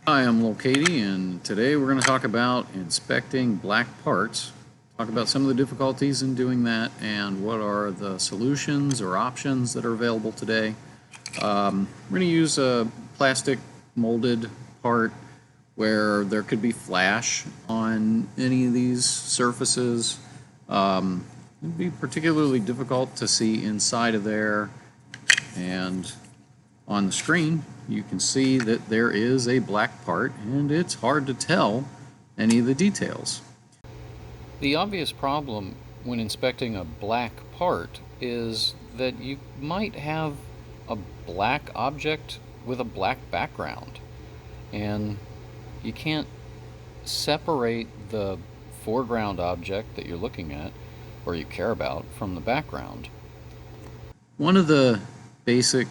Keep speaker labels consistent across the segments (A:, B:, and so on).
A: Hi, I'm Lil Katie, and today we're going to talk about inspecting black parts. Talk about some of the difficulties in doing that and what are the solutions or options that are available today. We're going to use a plastic molded part where there could be flash on any of these surfaces. It'd be particularly difficult to see inside of there, and on the screen you can see that there is a black part and it's hard to tell any of the details.
B: The obvious problem when inspecting a black part is that you might have a black object with a black background, and you can't separate the foreground object that you're looking at or you care about from the background.
A: One of the basic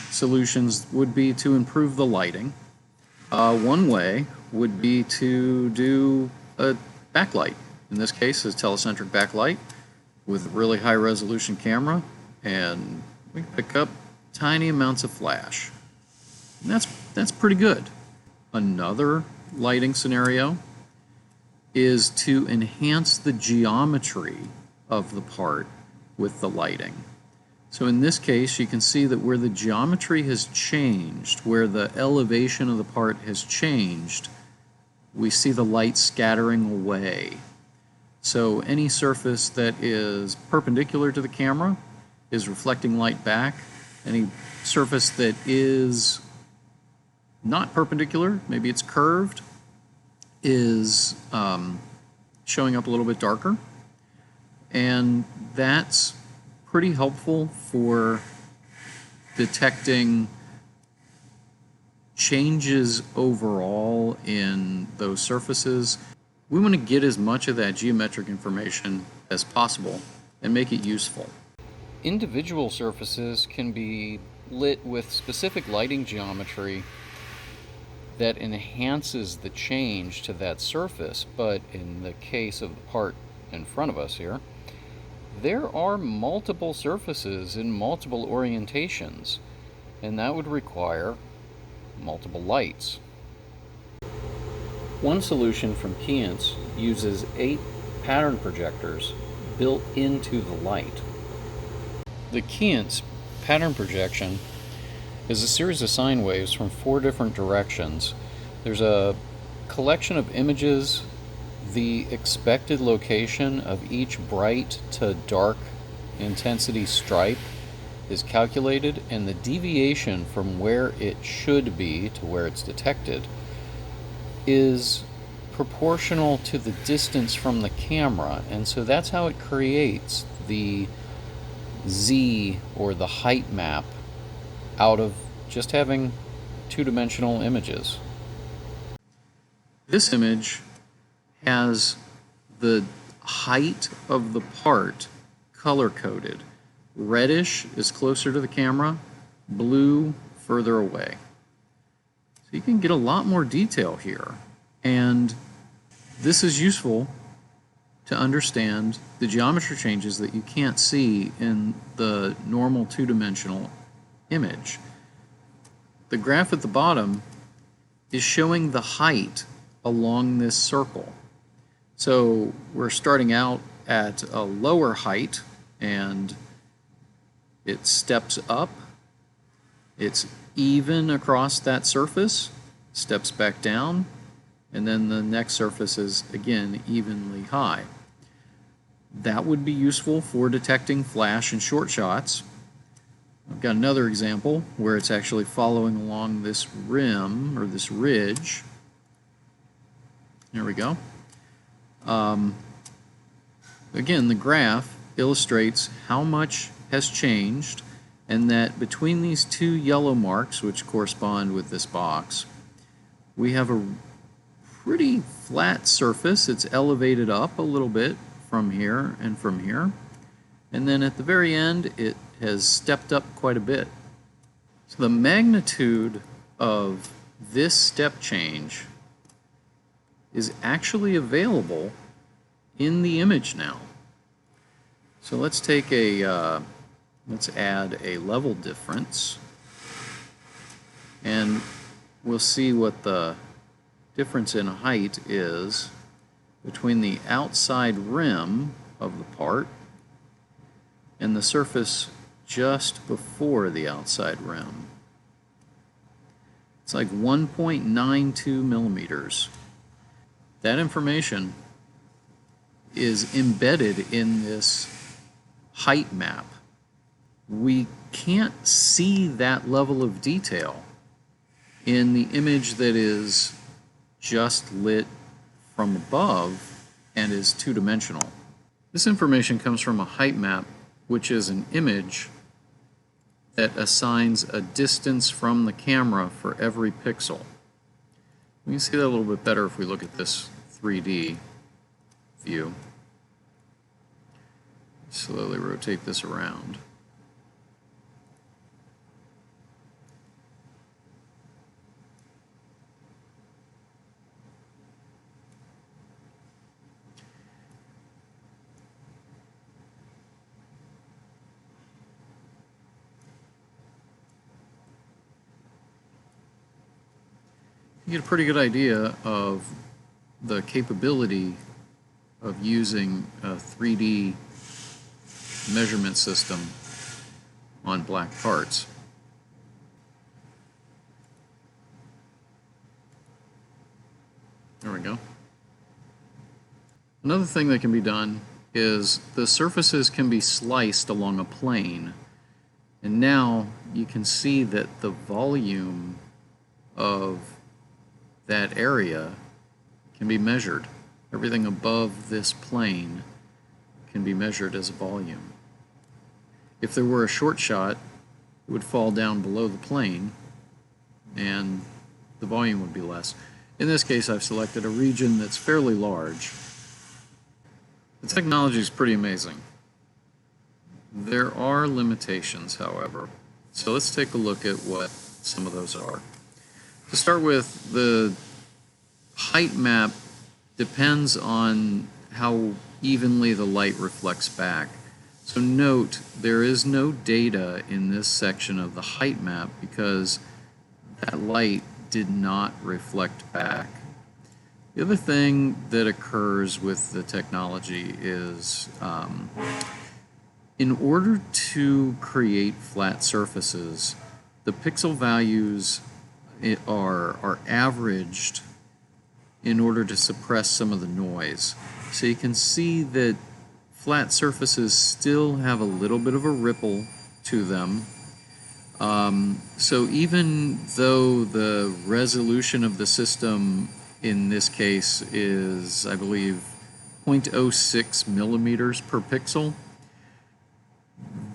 A: solutions would be to improve the lighting. One way would be to do a backlight. In this case, a telecentric backlight with a really high resolution camera, and we pick up tiny amounts of flash. And that's pretty good. Another lighting scenario is to enhance the geometry of the part with the lighting. So in this case, you can see that where the geometry has changed, where the elevation of the part has changed, we see the light scattering away. So any surface that is perpendicular to the camera is reflecting light back. Any surface that is not perpendicular, maybe it's curved, is showing up a little bit darker. And that's pretty helpful for detecting changes overall in those surfaces. We want to get as much of that geometric information as possible and make it useful.
B: Individual surfaces can be lit with specific lighting geometry that enhances the change to that surface, but in the case of the part in front of us here, there are multiple surfaces in multiple orientations, and that would require multiple lights. One solution from Keyence uses 8 pattern projectors built into the light. The Keyence pattern projection is a series of sine waves from 4 different directions. There's a collection of images. The expected location of each bright to dark intensity stripe is calculated, and the deviation from where it should be to where it's detected is proportional to the distance from the camera, and so that's how it creates the Z, or the height map, out of just having two-dimensional images.
A: This image has the height of the part color-coded. Reddish is closer to the camera, blue further away. So you can get a lot more detail here, and this is useful to understand the geometry changes that you can't see in the normal two-dimensional image. The graph at the bottom is showing the height along this circle. So we're starting out at a lower height, and it steps up. It's even across that surface, steps back down, and then the next surface is again evenly high. That would be useful for detecting flash and short shots. I've got another example where it's actually following along this rim, or this ridge. There we go. Again, the graph illustrates how much has changed, and that between these 2 yellow marks, which correspond with this box, we have a pretty flat surface. It's elevated up a little bit from here and from here, and then at the very end it has stepped up quite a bit. So the magnitude of this step change is actually available in the image now. So let's take let's add a level difference, and we'll see what the difference in height is between the outside rim of the part and the surface just before the outside rim. It's like 1.92 millimeters. That information is embedded in this height map. We can't see that level of detail in the image that is just lit from above and is two-dimensional. This information comes from a height map, which is an image that assigns a distance from the camera for every pixel. We can see that a little bit better if we look at this 3D view. Slowly rotate this around. You get a pretty good idea of the capability of using a 3D measurement system on black parts. There we go. Another thing that can be done is the surfaces can be sliced along a plane, and now you can see that the volume of that area can be measured. Everything above this plane can be measured as a volume. If there were a short shot, it would fall down below the plane and the volume would be less. In this case, I've selected a region that's fairly large. The technology is pretty amazing. There are limitations, however. So let's take a look at what some of those are. To start with, the height map depends on how evenly the light reflects back. So note, there is no data in this section of the height map because that light did not reflect back. The other thing that occurs with the technology is in order to create flat surfaces, the pixel values are averaged in order to suppress some of the noise. So you can see that flat surfaces still have a little bit of a ripple to them. So even though the resolution of the system in this case is, I believe, 0.06 millimeters per pixel,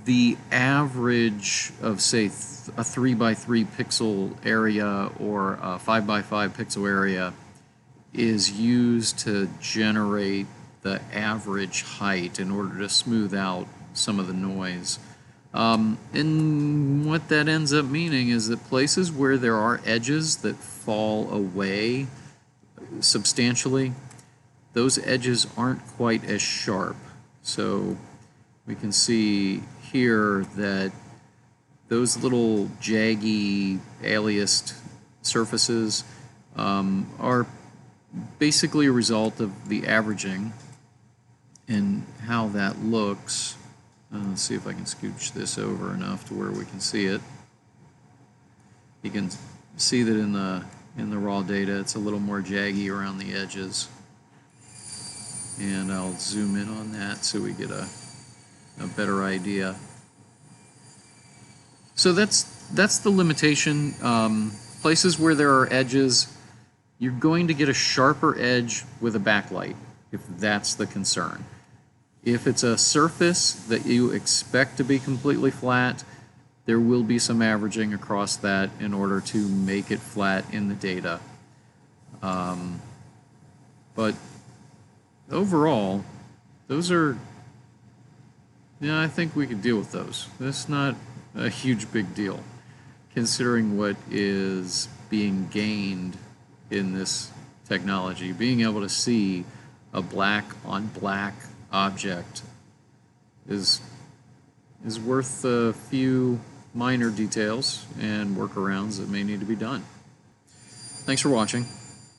A: the average of, say, a 3x3 pixel area or a 5x5 pixel area is used to generate the average height in order to smooth out some of the noise. And what that ends up meaning is that places where there are edges that fall away substantially, those edges aren't quite as sharp. So we can see here that those little jaggy, aliased surfaces are basically a result of the averaging and how that looks. Let's see if I can scooch this over enough to where we can see it. You can see that in the raw data it's a little more jaggy around the edges, and I'll zoom in on that so we get a better idea. So that's the limitation. Places where there are edges, you're going to get a sharper edge with a backlight if that's the concern. If it's a surface that you expect to be completely flat, there will be some averaging across that in order to make it flat in the data. But overall, those are, yeah, I think we could deal with those. That's not a huge big deal, considering what is being gained in this technology. Being able to see a black on black object is worth a few minor details and workarounds that may need to be done. Thanks for watching.